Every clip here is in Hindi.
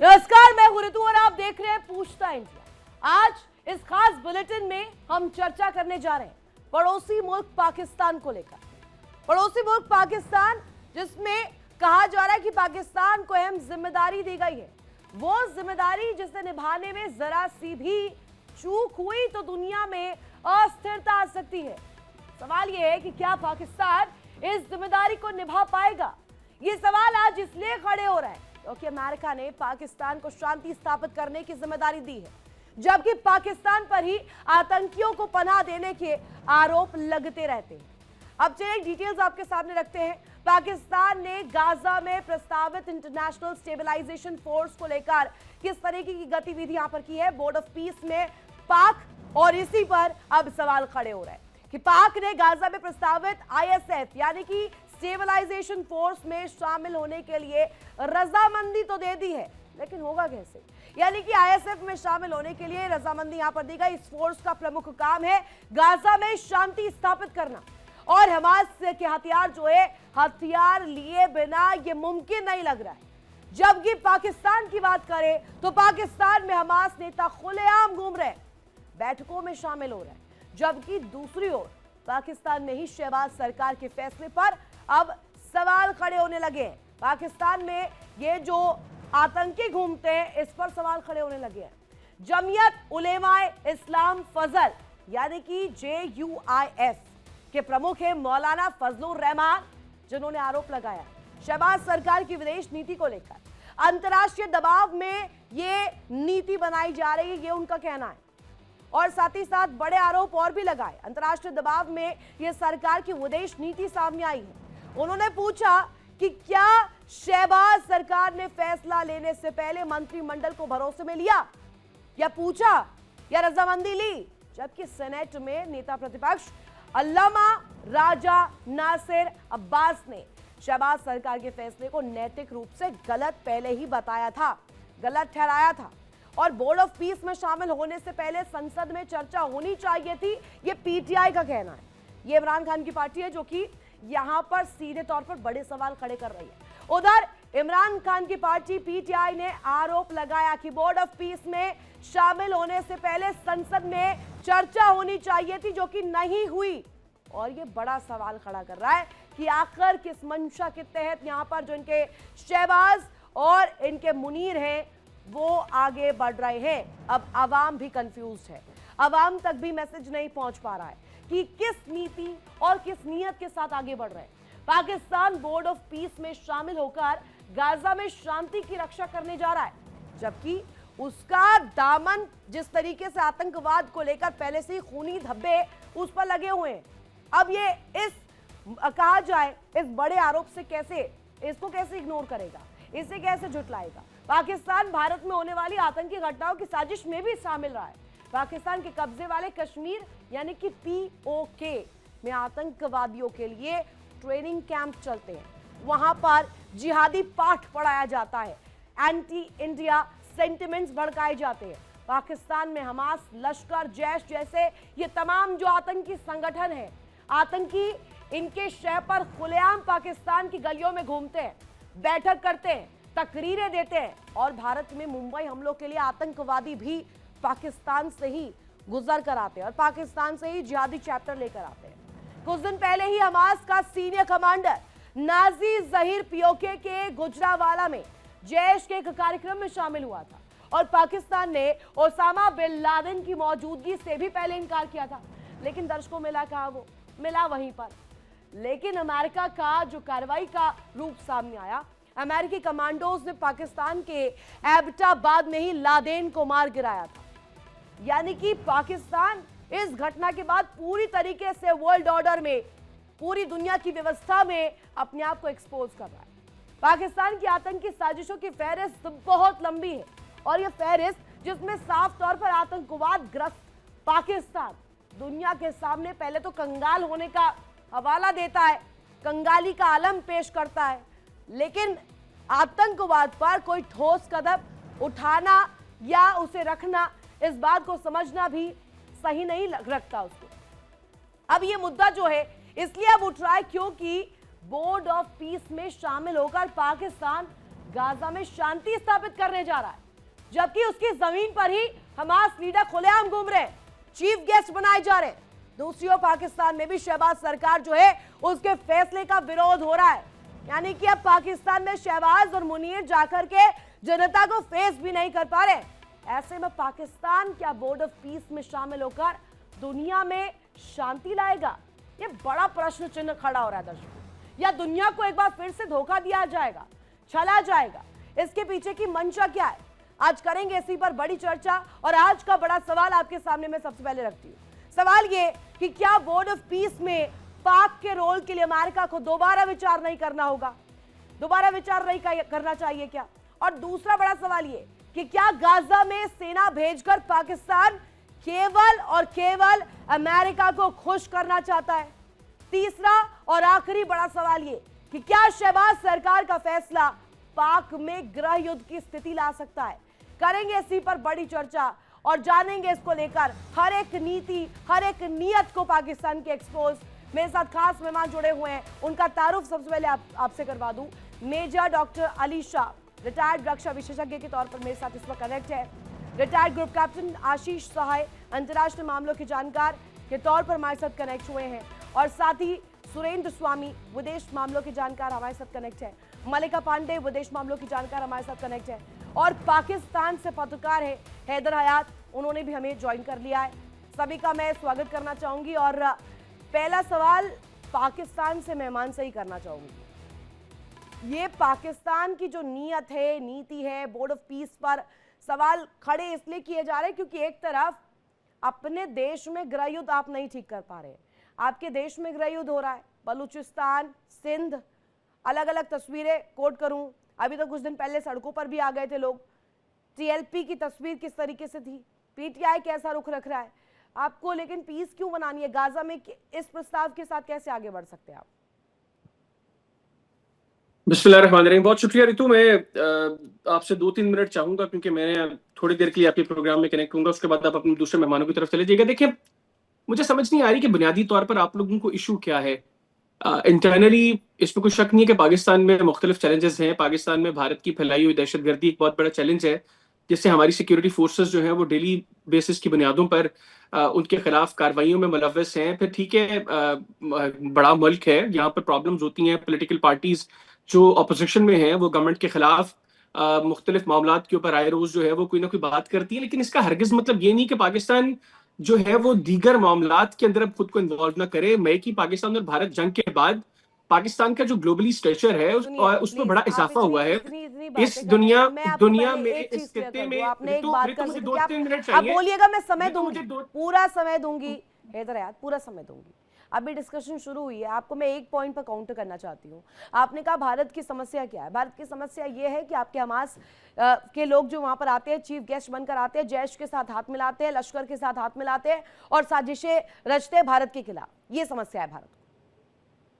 नमस्कार, मैं हूं ऋतु और आप देख रहे हैं पूछता इंडिया। आज इस खास बुलेटिन में हम चर्चा करने जा रहे हैं पड़ोसी मुल्क पाकिस्तान को लेकर। पड़ोसी मुल्क पाकिस्तान, जिसमें कहा जा रहा है कि पाकिस्तान को अहम जिम्मेदारी दी गई है। वो जिम्मेदारी जिसे निभाने में जरा सी भी चूक हुई तो दुनिया में अस्थिरता आ सकती है। सवाल यह है कि क्या पाकिस्तान इस जिम्मेदारी को निभा पाएगा? ये सवाल आज इसलिए खड़े हो रहा है क्योंकि अमेरिका ने पाकिस्तान को शांति स्थापित करने की जिम्मेदारी दी है, जबकि पाकिस्तान पर ही आतंकियों को पनाह देने के आरोप लगते रहते हैं। अब चलिए डिटेल्स आपके सामने रखते हैं। पाकिस्तान ने गाजा में प्रस्तावित इंटरनेशनल स्टेबलाइजेशन फोर्स को लेकर किस तरीके की गतिविधि यहां पर की है बोर्ड ऑफ पीस में पाक, और इसी पर अब सवाल खड़े हो रहे हैं कि पाक ने गाजा में प्रस्तावित आईएसएफ यानी कि स्टेबलाइजेशन फोर्स में शामिल होने के लिए रजामंदी तो दे दी है, लेकिन होगा कैसे? यानी कि आईएसएफ में शामिल होने के लिए रजामंदी यहां पर दी गई। इस फोर्स का प्रमुख काम है गाजा में शांति स्थापित करना, और हमास के हथियार जो है, हथियार लिए बिना यह मुमकिन नहीं लग रहा है। जबकि पाकिस्तान की बात करें तो पाकिस्तान में हमास नेता खुलेआम घूम रहे हैं, बैठकों में शामिल हो रहे हैं, जबकि दूसरी ओर पाकिस्तान में ही शहबाज सरकार के फैसले पर अब सवाल खड़े होने लगे हैं। पाकिस्तान में ये जो आतंकी घूमते हैं, इस पर सवाल खड़े होने लगे हैं। जमीयत उलेमाए इस्लाम फजल यानी कि JUIF के प्रमुख है मौलाना फजलुर रहमान, जिन्होंने आरोप लगाया शहबाज सरकार की विदेश नीति को लेकर अंतर्राष्ट्रीय दबाव में ये नीति बनाई जा रही है, ये उनका कहना है। और साथ ही साथ बड़े आरोप और भी लगाए। अंतर्राष्ट्रीय दबाव में यह सरकार की विदेश नीति सामने आई है। उन्होंने पूछा कि क्या शहबाज सरकार ने फैसला लेने से पहले मंत्रिमंडल को भरोसे में लिया, या पूछा, या रजामंदी ली? जबकि सेनेट में नेता प्रतिपक्ष अल्लामा राजा नासिर अब्बास ने शहबाज सरकार के फैसले को नैतिक रूप से गलत पहले ही बताया था, गलत ठहराया था, और बोर्ड ऑफ पीस में शामिल होने से पहले संसद में चर्चा होनी चाहिए थी, ये पीटीआई का कहना है। ये इमरान खान की पार्टी है जो कि यहां पर सीधे तौर पर बड़े सवाल खड़े कर रही है। उधर इमरान खान की पार्टी पीटीआई ने आरोप लगाया कि बोर्ड ऑफ पीस में शामिल होने से पहले संसद में चर्चा होनी चाहिए थी, जो कि नहीं हुई। और ये बड़ा सवाल खड़ा कर रहा है कि आखिर किस मंशा के तहत यहां पर जो इनके शहबाज और इनके मुनीर हैं वो आगे बढ़ रहे हैं। अब आवाम भी कंफ्यूज है, आवाम तक भी मैसेज नहीं पहुंच पा रहा है कि किस नीति और किस नीयत के साथ आगे बढ़ रहे हैं। पाकिस्तान बोर्ड ऑफ पीस में शामिल होकर गाजा में शांति की रक्षा करने जा रहा है, जबकि उसका दामन जिस तरीके से आतंकवाद को लेकर पहले से ही खूनी धब्बे उस पर लगे हुए हैं। अब ये इस कहा जाए इस बड़े आरोप से इसको कैसे इग्नोर करेगा, इसे कैसे झुटलाएगा? पाकिस्तान भारत में होने वाली आतंकी घटनाओं की साजिश में भी शामिल रहा है। पाकिस्तान के कब्जे वाले कश्मीर यानी कि POK में आतंकवादियों के लिए ट्रेनिंग कैंप चलते हैं, वहां पर जिहादी पाठ पढ़ाया जाता है, एंटी इंडिया सेंटिमेंट्स भड़काए जाते हैं। पाकिस्तान में हमास, लश्कर, जैश जैसे ये तमाम जो आतंकी संगठन हैं, आतंकी इनके शय पर खुलेआम पाकिस्तान की गलियों में घूमते हैं, बैठक करते हैं, तकरीरें देते हैं, और भारत में मुंबई हमलों के लिए आतंकवादी भी पाकिस्तान से ही गुजर कर आते हैं और पाकिस्तान से ही जिहादी चैप्टर लेकर आते हैं। कुछ दिन पहले ही हमास का senior commander Nazi Zaheer POK के गुजरावाला में जैश के एक कार्यक्रम में शामिल हुआ था, और पाकिस्तान ने ओसामा बिन लादेन की मौजूदगी से भी पहले इनकार किया था, लेकिन दर्शकों मिला कहा, वो मिला वहीं पर। लेकिन अमेरिका का जो कार्रवाई का रूप सामने आया, अमेरिकी कमांडोज ने पाकिस्तान के एबटाबाद में ही लादेन को मार गिराया था। यानी कि पाकिस्तान इस घटना के बाद पूरी तरीके से वर्ल्ड ऑर्डर में, पूरी दुनिया की व्यवस्था में अपने आप को एक्सपोज कर रहा है। पाकिस्तान की आतंकी साजिशों की फहरिस्त बहुत लंबी है, और यह फहरिस्त जिसमें साफ तौर पर आतंकवाद ग्रस्त पाकिस्तान दुनिया के सामने पहले तो कंगाल होने का हवाला देता है, कंगाली का आलम पेश करता है, लेकिन आतंकवाद पर कोई ठोस कदम उठाना या उसे रखना, इस बात को समझना भी सही नहीं रखता उसको। अब ये मुद्दा जो है इसलिए अब उठ रहा है क्योंकि बोर्ड ऑफ पीस में शामिल होकर पाकिस्तान गाजा में शांति स्थापित करने जा रहा है, जबकि उसकी जमीन पर ही हमास लीडर खुलेआम घूम रहे, चीफ गेस्ट बनाए जा रहे। दूसरी ओर पाकिस्तान में भी शहबाज सरकार जो है उसके फैसले का विरोध हो रहा है, यानी कि अब पाकिस्तान में शहबाज और मुनीर जाकर के जनता को फेस भी नहीं कर पा रहे। ऐसे में पाकिस्तान क्या बोर्ड ऑफ पीस में शामिल होकर दुनिया में शांति लाएगा? ये बड़ा प्रश्न चिन्ह खड़ा हो रहा है दर्शकों। या दुनिया को एक बार फिर से धोखा दिया जाएगा, छला जाएगा? इसके पीछे की मंशा क्या है, आज करेंगे इसी पर बड़ी चर्चा। और आज का बड़ा सवाल आपके सामने मैं सबसे पहले रखती हूँ। सवाल ये कि क्या बोर्ड ऑफ पीस में पाक के रोल के लिए अमेरिका को दोबारा विचार नहीं करना होगा, दोबारा विचार नहीं करना चाहिए क्या? और दूसरा बड़ा सवाल ये कि क्या गाजा में सेना भेजकर पाकिस्तान केवल और केवल अमेरिका को खुश करना चाहता है? तीसरा और आखिरी बड़ा सवाल ये कि क्या शहबाज सरकार का फैसला पाक में गृह युद्ध की स्थिति ला सकता है? करेंगे इसी पर बड़ी चर्चा और जानेंगे इसको लेकर हर एक नीति, हर एक नियत को पाकिस्तान के एक्सपोज। मेरे साथ खास मेहमान जुड़े हुए हैं, उनका तारुफ सबसे पहले आपसे करवा दूं। Major doctor Ali Shah, retired रक्षा विशेषज्ञ के तौर पर मेरे साथ इस वक्त कनेक्ट है। रिटायर्ड ग्रुप कैप्टन आशीष सहाय, अंतर्राष्ट्रीय मामलों के जानकार के तौर पर हमारे साथ कनेक्ट हुए हैं। और साथ ही सुरेंद्र स्वामी, विदेश मामलों के जानकार हमारे साथ कनेक्ट है। मलिका पांडे, विदेश मामलों की जानकार हमारे साथ कनेक्ट है। और पाकिस्तान से पत्रकार है हैदर हयात, उन्होंने भी हमें ज्वाइन कर लिया है। सभी का मैं स्वागत करना चाहूंगी और पहला सवाल पाकिस्तान से मेहमान से ही करना चाहूंगी। ये पाकिस्तान की जो नीयत है, नीति है, बोर्ड ऑफ पीस पर सवाल खड़े इसलिए किए जा रहे हैं क्योंकि एक तरफ अपने देश में गृह युद्ध आप नहीं ठीक कर पा रहे, आपके देश में गृह युद्ध हो रहा है, बलूचिस्तान, सिंध, अलग अलग तस्वीरें कोट करूं, अभी तो कुछ दिन पहले सड़कों पर भी आ गए थे लोग। टीएलपी की तस्वीर किस तरीके से थी, पीटीआई कैसा रुख रख रहा है आपको, लेकिन पीस क्यों बनानी है गाजा में? इस प्रस्ताव के साथ कैसे आगे बढ़ सकते हैं आप? बिस्मिल्लाहिर्रहमानिर्रहीम। बहुत शुक्रिया रितु। मैं आपसे 2-3 मिनट चाहूंगा क्योंकि मैं थोड़ी देर के लिए आपके प्रोग्राम में कनेक्ट होऊंगा, उसके बाद आप अपने दूसरे मेहमानों की तरफ चले जाइएगा। देखिए, मुझे समझ नहीं आ रही कि बुनियादी तौर पर आप लोगों को इशू क्या है। इंटरनली इसमें कोई शक नहीं है कि पाकिस्तान में मुख्तलिफ चैलेंजेस हैं। पाकिस्तान में भारत की फैलाई हुई दहशतगर्दी एक बहुत बड़ा चैलेंज है, जिससे हमारी सिक्योरिटी फोर्सेस जो हैं वो डेली बेसिस की बुनियादों पर उनके खिलाफ कार्रवाइयों में मुलव्वस हैं। फिर ठीक है, बड़ा मुल्क है, यहाँ पर प्रॉब्लम्स होती हैं। पॉलिटिकल पार्टीज जो अपोजिशन में हैं वो गवर्नमेंट के खिलाफ मुख्तलिफ मामलात के ऊपर आए रोज जो है वो कोई ना कोई बात करती है, लेकिन इसका हरगिज मतलब ये नहीं कि पाकिस्तान जो है वो दीगर मामलात के अंदर अब खुद को इन्वॉल्व ना करे। मैं कि पाकिस्तान और भारत जंग के बाद पाकिस्तान का जो ग्लोबली स्टेचर है उसमें बड़ा इजाफा हुआ है। इस दुनिया में इस खित्ते में आपने एक बात कर सकते हैं, आप बोलिएगा, मैं समय दूंगी, पूरा समय दूंगी हैदर हयात, पूरा समय दूंगी। अभी डिस्कशन शुरू हुई है, आपको मैं एक पॉइंट पर काउंटर करना चाहती हूँ। आपने कहा भारत की समस्या क्या है? भारत की समस्या ये है कि आपके हमास के लोग जो वहां पर आते हैं, चीफ गेस्ट बनकर आते हैं, जैश के साथ हाथ मिलाते हैं, लश्कर के साथ हाथ मिलाते हैं और साजिशें रचते हैं भारत के खिलाफ। ये समस्या है भारत।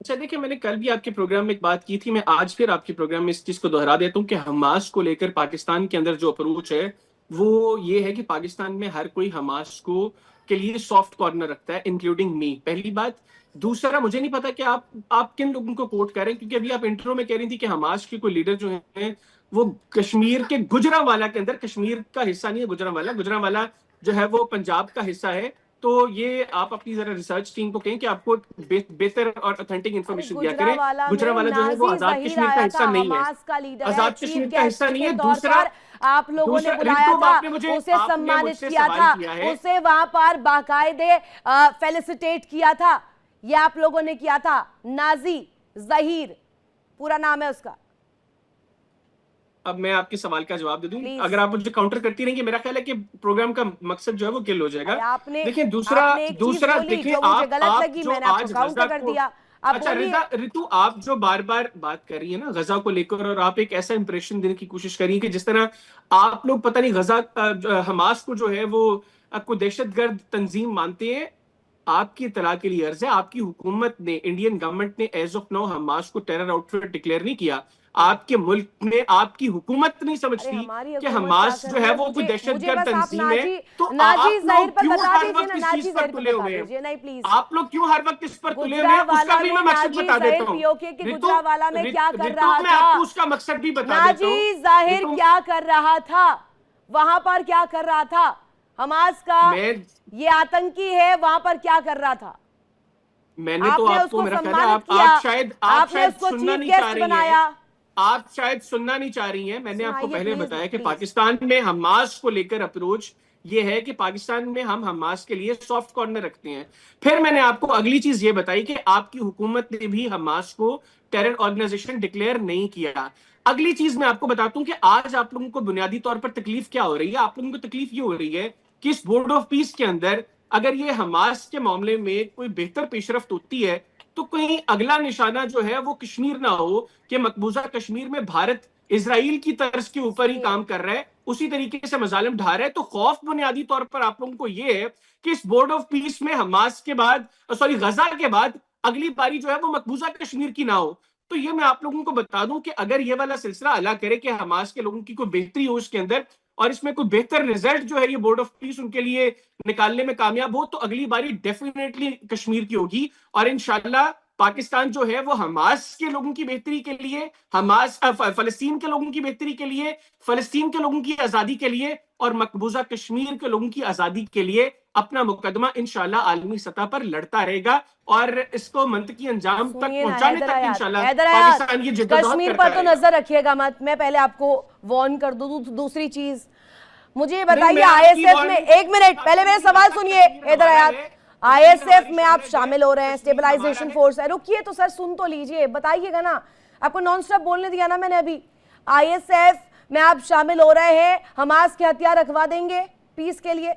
अच्छा, देखिए, मैंने कल भी आपके प्रोग्राम में एक बात की थी, मैं आज फिर आपके प्रोग्राम में इस चीज को दोहरा देता हूँ कि हमास को लेकर पाकिस्तान के अंदर जो अप्रोच है वो ये है कि पाकिस्तान में हर कोई हमास को के लिए सॉफ्ट कॉर्नर रखता है, इंक्लूडिंग मी। पहली बात। दूसरा, मुझे नहीं पता कि आप किन लोगों को कोट कर रहे हैं, क्योंकि अभी आप इंट्रो में कह रही थी कि हमास के कोई लीडर जो है वो कश्मीर के गुजरांवाला के अंदर, कश्मीर का हिस्सा नहीं है गुजरांवाला जो है वो पंजाब का हिस्सा है। तो ये आप अपनी जरा रिसर्च टीम को कहें कि आपको बेहतर और ऑथेंटिक इन्फॉर्मेशन दिया करें। गुजरांवाला जो है वो आजाद कश्मीर का हिस्सा नहीं है, आजाद कश्मीर का हिस्सा नहीं है। दूसरा, आप लोगों ने बुलाया था, उसे सम्मानित किया था, उसे वहां पर बाकायदे फेलिसिटेट किया था, ये आप लोगों ने किया था। नाजी जहीर पूरा नाम है उसका। अब मैं आपके सवाल का जवाब दे दूं, अगर आप मुझे काउंटर करती रहेंगी, मेरा ख्याल है कि प्रोग्राम का मकसद जो है वो किल हो जाएगा। देखिए, दूसरा देखिए, आप जो आज गजा को, अच्छा रितु, आप जो बार बार बात कर रही है ना गजा को लेकर, और आप एक ऐसा इंप्रेशन देने की कोशिश कर रही है कि जिस तरह आप लोग पता नहीं गजा हमास को जो है वो आपको दहशतगर्द तंजीम मानते हैं। आपकी इत्तला के लिए अर्ज है, आपकी हुकूमत ने, इंडियन गवर्नमेंट ने एज ऑफ नाउ हमास को टेरर आउटफिट डिक्लेयर नहीं किया। आपके मुल्क में आपकी हुकूमत नहीं समझती कि हमास जो है वो कोई दहशतगर्द तंजीम है, तो आप लोग क्यों हर वक्त इस चीज पर तुले हुए हैं? आप लोग क्यों हर वक्त इस पर तुले हुए हैं? उसका भी मैं मकसद बता देता हूँ। गुजरावाला में क्या कर रहा मैं आपको उसका मकसद भी बता देता हूँ। नाजी जाहिर क्या कर रहा था वहां पर, क्या कर रहा था? हमास का ये आतंकी है, वहां पर क्या कर रहा था? मैंने तो आपको, मेरा ख्याल है आप शायद सुनना नहीं चाह रही हैं। आप शायद सुनना नहीं चाह रही हैं। मैंने आपको पहले बताया कि पाकिस्तान में हमास को लेकर अप्रोच ये है कि पाकिस्तान में हम हमास के लिए सॉफ्ट कॉर्नर रखते हैं। फिर मैंने आपको अगली चीज ये बताई कि आपकी हुकूमत ने भी हमास को टेरर ऑर्गेनाइजेशन डिक्लेयर नहीं किया। अगली चीज मैं आपको बताता हूं कि आज आप लोगों को बुनियादी तौर पर तकलीफ क्या हो रही है। आप लोगों को तकलीफ ये हो रही है कि इस बोर्ड ऑफ पीस के अंदर अगर ये हमास के मामले में कोई बेहतर पेशरफ्त होती है तो कहीं अगला निशाना जो है वो कश्मीर ना हो कि मकबूजा कश्मीर में भारत इजराइल की तर्ज के ऊपर ही काम कर रहा है, उसी तरीके से मजालिम ढा रहा है। तो खौफ बुनियादी तौर पर आप लोगों को ये है कि इस बोर्ड ऑफ पीस में हमास के बाद, गजा के बाद अगली बारी जो है वो मकबूजा कश्मीर की ना हो। तो ये मैं आप लोगों को बता दूं कि अगर ये वाला सिलसिला अल्लाह करे कि हमास के लोगों की कोई बेहतरी हो इसके अंदर और इसमें कोई बेहतर रिजल्ट जो है ये बोर्ड ऑफ पीस उनके लिए निकालने में कामयाब हो, तो अगली बारी डेफिनेटली कश्मीर की होगी। और इंशाल्लाह पाकिस्तान जो है वो हमास के लोगों की बेहतरी के लिए, फलस्तीन के लोगों की बेहतरी के लिए, फलस्तीन के लोगों की आजादी के लिए और मकबूजा कश्मीर के लोगों की आजादी के लिए अपना मुकदमा इंशाल्लाह आलमी सतह पर लड़ता रहेगा और इसको मंतकी अंजाम तक पहुंचाने तक इंशाल्लाह पाकिस्तान ये जिद्दोजहद कश्मीर पर तो नजर रखिएगा मत। मैं पहले आपको वार्न कर दूं। दूसरी चीज मुझे बताइए, आईएसएफ में, एक मिनट पहले मेरे सवाल सुनिए। इधर आया, आईएसएफ में आप शामिल हो रहे हैं, स्टेबलाइजेशन फोर्स है। रुकिए तो सर, सुन तो लीजिए, बताइएगा ना। आपको नॉन स्टॉप बोलने दिया ना मैंने अभी। आईएसएफ में आप शामिल हो रहे हैं, हमास के हथियार रखवा देंगे पीस के लिए?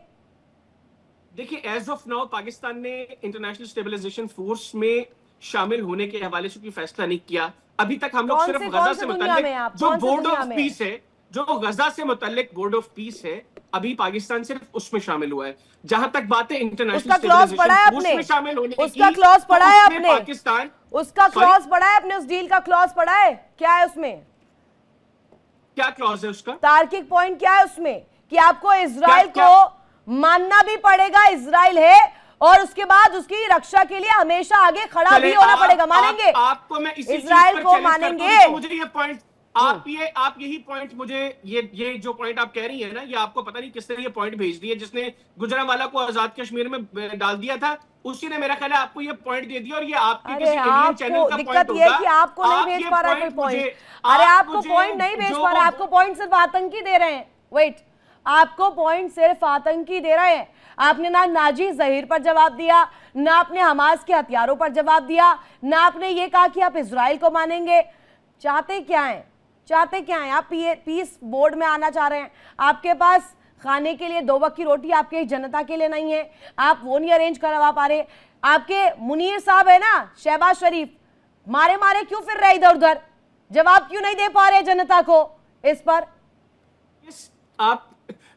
देखिए, एज ऑफ नाउ पाकिस्तान ने इंटरनेशनल स्टेबलाइजेशन फोर्स में शामिल होने के हवाले से कोई फैसला नहीं किया अभी तक। हम लोग सिर्फ गजा से मुताल्लिक जो बोर्ड ऑफ पीस है, जो गजा से मुताल्लिक बोर्ड ऑफ पीस है, अभी पाकिस्तान सिर्फ उसमें शामिल हुआ है। जहां तक बात है इंटरनेशनल स्टेबलाइजेशन फोर्स में शामिल होने की, उसका क्लॉज पढ़ा है आपने? पाकिस्तान उसका क्लॉज पढ़ा है आपने? उस डील का क्लॉज पढ़ा है? क्या है उसमें? क्या क्लॉज है उसका? तार्किक पॉइंट क्या है उसमें कि आपको इजराइल को मानना भी पड़ेगा, इजराइल है, और उसके बाद उसकी रक्षा के लिए हमेशा आगे खड़ा भी होना पड़ेगा। मानेंगे? आपको मैं इसी इजराइल को मानेंगे? तो मुझे ये पॉइंट, आप यही पॉइंट मुझे, ये जो पॉइंट आप कह रही है ना, ये आपको पता नहीं किसने ये पॉइंट भेज दिया, जिसने गुजरांवाला को आजाद कश्मीर में डाल दिया था, उसी ने मेरा ख्याल है आपको ये पॉइंट दे दिया। और ये आपके किसी इंडियन चैनल का दिक्कत ये है कि आपको नहीं भेज पा रहा कोई पॉइंट। अरे आपको पॉइंट नहीं भेज पा रहा, आपको पॉइंट सिर्फ आतंकी दे रहे हैं। वेट, आपको पॉइंट सिर्फ आतंकी दे रहे हैं। आपने ना नाजी जहीर पर जवाब दिया, ना आपने हमास के हथियारों पर जवाब दिया, ना आपने ये कहा कि आप इजराइल को मानेंगे। चाहते क्या हैं? चाहते क्या हैं आप? पीस बोर्ड में आना चाह रहे हैं, आपके पास खाने के लिए 2 वक्त की रोटी आपके जनता के लिए नहीं है, आप वो नहीं अरेंज करवा पा रहे। आपके मुनीर साहब है ना, शहबाज शरीफ, मारे मारे क्यों फिर रहे इधर उधर? जवाब क्यों नहीं दे पा रहे जनता को इस पर? आप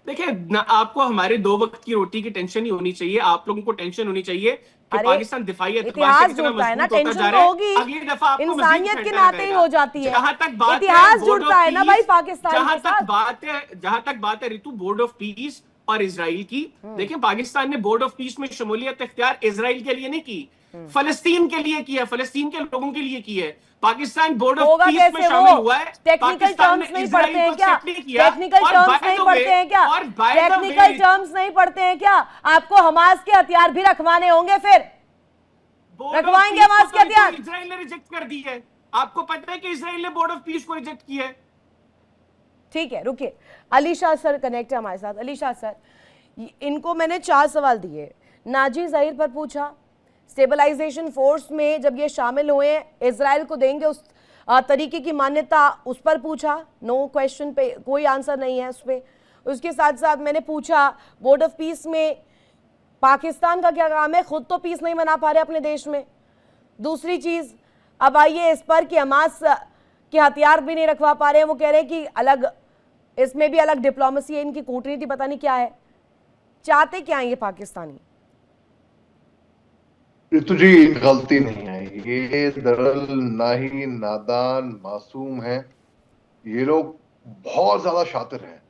देखिए ना, आपको हमारे 2 वक्त की रोटी की टेंशन ही होनी चाहिए। आप लोगों को टेंशन होनी चाहिए कि पाकिस्तान दिफाई इतिहास जुड़ता है ना, टेंशन तो होगी, अगली दफा आपको इंसानियत के नाते ही हो जाती है। जहां तक बात इतिहास जुड़ता है ना भाई पाकिस्तान जहां तक बात है ऋतु बोर्ड ऑफ पीस और इजराइल की, देखिए पाकिस्तान ने बोर्ड ऑफ पीस में शमूलियत इख्तियार इजराइल के लिए नहीं की, फलस्तीन के लिए की है, फलस्तीन के लोगों के लिए की है। पाकिस्तान बोर्ड ऑफ पीस में शामिल हुआ है। टेक्निकल टर्म्स नहीं पढ़ते हैं क्या? टेक्निकल टर्म्स नहीं पढ़ते हैं क्या? टेक्निकल टर्म्स नहीं पढ़ते हैं क्या? आपको हमास के हथियार भी रखवाने होंगे, फिर रखवाएंगे हमास के हथियार? इजराइल ने रिजेक्ट कर दी है। आपको पता है कि इजराइल ने बोर्ड ऑफ पीस को रिजेक्ट किया है। ठीक है, रुकिए, अली शाह सर कनेक्ट है हमारे साथ। अली शाह सर, इनको मैंने 4 सवाल दिए। नाजी जहीर पर पूछा, स्टेबलाइजेशन फोर्स में जब ये शामिल हुए हैं इजराइल को देंगे उस तरीके की मान्यता, उस पर पूछा। नो क्वेश्चन पे कोई आंसर नहीं है उस पर। उसके साथ साथ मैंने पूछा बोर्ड ऑफ पीस में पाकिस्तान का क्या काम है, खुद तो पीस नहीं बना पा रहे अपने देश में। दूसरी चीज, अब आइए इस पर कि हमास के हथियार भी नहीं रखवा पा रहे हैं, वो कह रहे हैं कि अलग, इसमें भी अलग डिप्लोमेसी है, इनकी कूटनीति पता नहीं क्या है। चाहते क्या है ये पाकिस्तानी? ऋतु जी, गलती नहीं आई, ये दरअसल ना ही नादान मासूम है, ये लोग बहुत ज्यादा शातिर हैं,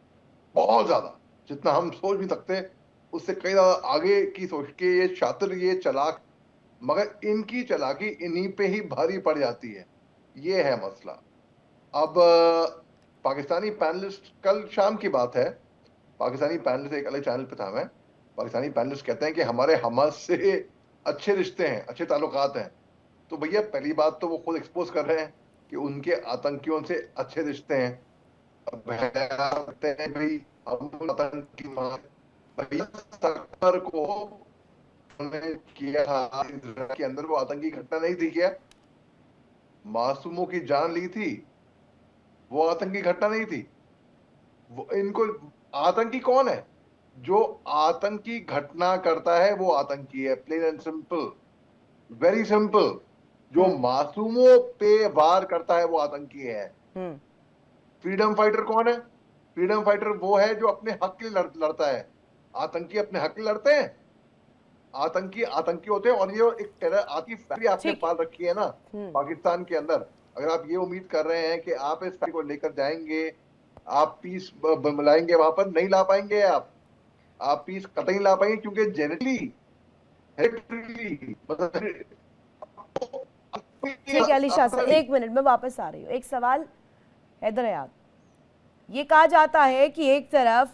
बहुत ज्यादा, जितना हम सोच भी सकते हैं उससे कई ज्यादा आगे की सोच के ये शातिर, ये चालाक, मगर इनकी चालाकी इन्हीं पे ही भारी पड़ जाती है। ये है मसला। अब पाकिस्तानी पैनलिस्ट, कल शाम की बात है, पाकिस्तानी पैनलिस्ट एक अलग चैनल पे था, मैं, पाकिस्तानी पैनलिस्ट कहते हैं कि हमारे हमास से अच्छे रिश्ते हैं, अच्छे ताल्लुकात हैं। तो भैया पहली बात तो वो खुद एक्सपोज कर रहे हैं कि उनके आतंकियों से अच्छे रिश्ते हैं। अब कहते हैं भाई हम आतंकी भैया सत्तर को उन्होंने किया था के अंदर, वो आतंकी घटना नहीं थी क्या? मासूमों की जान ली थी, वो आतंकी घटना नहीं थी। वो इनको आतंकी कौन है? जो आतंकी घटना करता है वो आतंकी है, plain and simple, very simple. जो मासूमों पे वार करता है वो आतंकी है। फ्रीडम फाइटर कौन है? फ्रीडम फाइटर वो है जो अपने हक के लिए लड़ता है। आतंकी अपने हक के लिए लड़ते हैं, आतंकी आतंकी होते हैं। और ये एक टेरर आती फैक्ट्री आपने पाल रखी है ना पाकिस्तान के अंदर। अगर आप ये उम्मीद कर रहे हैं कि आप इस फैक्ट्री को लेकर जाएंगे, आप पीस लाएंगे, वहां पर नहीं ला पाएंगे। आप पीस कतई ला पाएंगे, क्योंकि जेनेटिकली ठीक है अली शाह सर, एक मिनट में वापस आ रही हूँ। एक सवाल हैदर हयात, ये कहा जाता है कि एक तरफ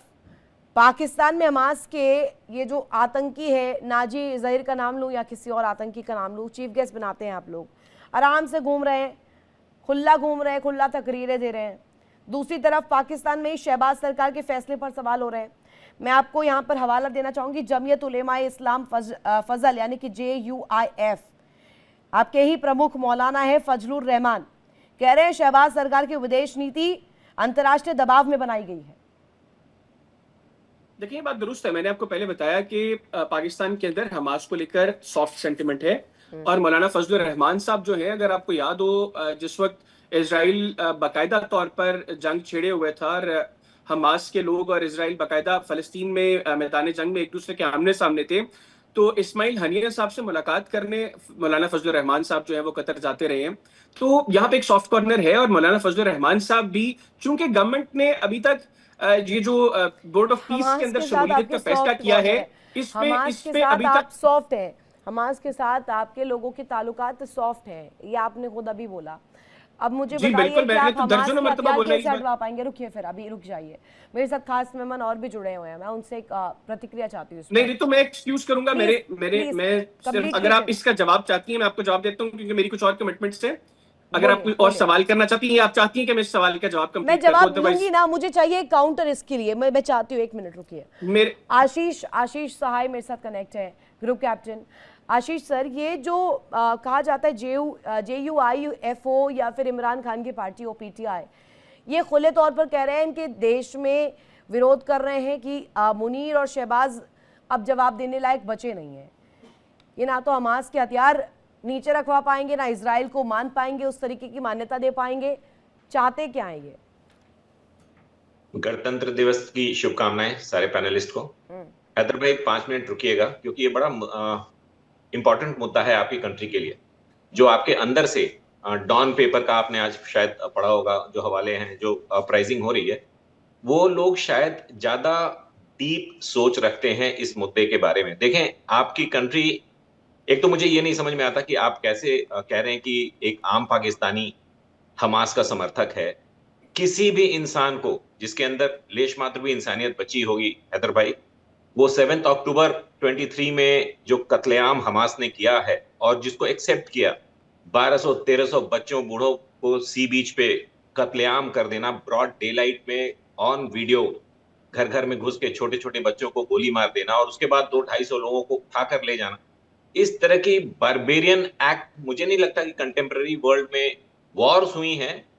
पाकिस्तान में हमास के ये जो आतंकी है, नाजी जहीर का नाम लूँ या किसी और आतंकी का नाम लूँ, चीफ गेस्ट बनाते हैं आप लोग, आराम से घूम रहे हैं, खुला घूम रहे हैं, खुला तकरीरें दे रहे हैं। दूसरी तरफ पाकिस्तान में ही शहबाज सरकार के फैसले पर सवाल हो रहे हैं। मैं आपको यहाँ पर हवाला देना चाहूँगी, जमीयत उलेमाए इस्लाम फजल यानी कि JUIF, आपके ही प्रमुख मौलाना है फजलुर रहमान, कह रहे हैं शहबाज सरकार की विदेश नीति अंतर्राष्ट्रीय दबाव में बनाई गई है। देखिए बात दुरुस्त है, मैंने आपको पहले बताया कि पाकिस्तान के अंदर हमास को लेकर सॉफ्ट सेंटिमेंट है। और मौलाना फजलुर रहमान साहब जो है, अगर आपको याद हो, जिस वक्त इजराइल बाकायदा तौर पर जंग छेड़े हुए था और हमास के लोग और इजराइल बाकायदा फलस्तीन में मैदान जंग में एक दूसरे के आमने सामने थे, तो इस्माइल हनिया साहब से मुलाकात करने मौलाना फजलुर रहमान साहब जो है वो कतर जाते रहे हैं। तो यहाँ पे एक सॉफ्ट कॉर्नर है। और मौलाना फजलुर रहमान साहब भी, चूंकि गवर्नमेंट ने अभी तक ये जो बोर्ड ऑफ पीस के अंदर शमूलियत का फैसला किया है, इसमें अभी तक सॉफ्ट है। हमास के साथ आपके लोगों के ताल्लुकात सॉफ्ट हैं, ये आपने खुद अभी बोला। अब मुझे बताइए कि आप हमास के हथियार कैसे हटवा पाएंगे? रुकिए, फिर अभी रुक जाइए, मेरे साथ खास मेहमान और भी जुड़े हुए हैं, मैं उनसे एक प्रतिक्रिया चाहती हूँ। नहीं तो मैं एक्सक्यूज करूंगा, मैं अगर आप इसका जवाब चाहती हैं मैं आपको जवाब देता हूँ, क्योंकि मेरी कुछ और कमिटमेंट्स हैं। अगर आप कोई और सवाल करना चाहती हैं, आप चाहती हैं कि मैं इस सवाल का जवाब मैं जवाब दूंगी ना, मुझे चाहिए काउंटर इसके लिए, मैं चाहती हूँ। एक मिनट रुकिए, मेरे आशीष सहाय मेरे साथ कनेक्ट है, ग्रुप कैप्टन। आशीष सर, ये जो कहा जाता है JUIFO या फिर इमरान खान की पार्टी OPTI, ये खुले तौर पर कह रहे हैं कि देश में विरोध कर रहे हैं कि मुनीर और शहबाज अब जवाब देने लायक बचे नहीं हैं। ये ना तो हमास के हथियार नीचे रखवा पाएंगे, ना इजराइल को मान पाएंगे, उस तरीके की मान्यता दे पाएंगे। चाहते क्या है ये? गणतंत्र दिवस की शुभकामनाएं सारे पैनलिस्ट को। हैदर भाई 5 मिनट रुकिएगा, क्योंकि ये बड़ा इंपॉर्टेंट मुद्दा है आपकी कंट्री के लिए। जो आपके अंदर से डॉन पेपर का आपने आज शायद पढ़ा होगा, जो हवाले हैं, जो प्राइजिंग हो रही है, वो लोग शायद ज्यादा डीप सोच रखते हैं इस मुद्दे के बारे में। देखें, आपकी कंट्री, एक तो मुझे ये नहीं समझ में आता कि आप कैसे कह रहे हैं कि एक आम पाकिस्तानी हमास का समर्थक है। किसी भी इंसान को जिसके अंदर लेश मात्र भी इंसानियत बची होगी, हैदर भाई, वो 7 अक्टूबर 23 में जो कत्लेआम हमास ने किया है और जिसको एक्सेप्ट किया, 1200-1300 बच्चों बूढ़ों को सी बीच पे कत्लेआम कर देना, ब्रॉड डे लाइट में ऑन वीडियो, घर घर में घुस के छोटे छोटे बच्चों को गोली मार देना और उसके बाद 200-250 लोगों को उठाकर ले जाना, इस तरह की बारबेरियन एक्ट मुझे नहीं लगता कि कंटेम्पररी वर्ल्ड में वॉर्स हुई हैं